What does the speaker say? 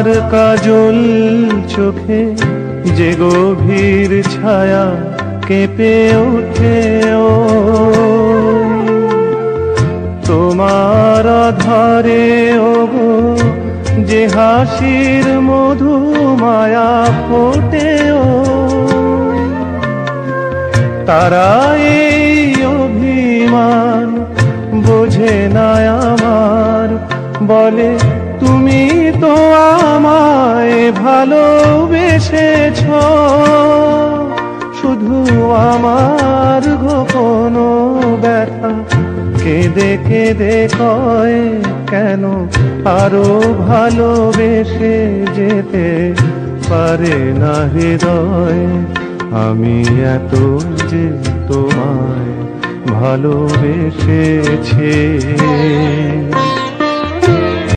তোমার কাজল চোখে যে গভীর ছায়া কেঁপে ওঠে, ও তোমার আধারে ওগো যে হাসির মধু মায়া ফোটে, ও তারা এই অভিমান বোঝে না আমার, বলে তুমি তো আমায় ভালোবেসেছ, শুধু আমার গোপন ব্যথা কেঁদে কেঁদে কয় কেন আরো ভালোবেসে যেতে পারে না হৃদয়। আমি এত যে তোমায় ভালোবেসেছি।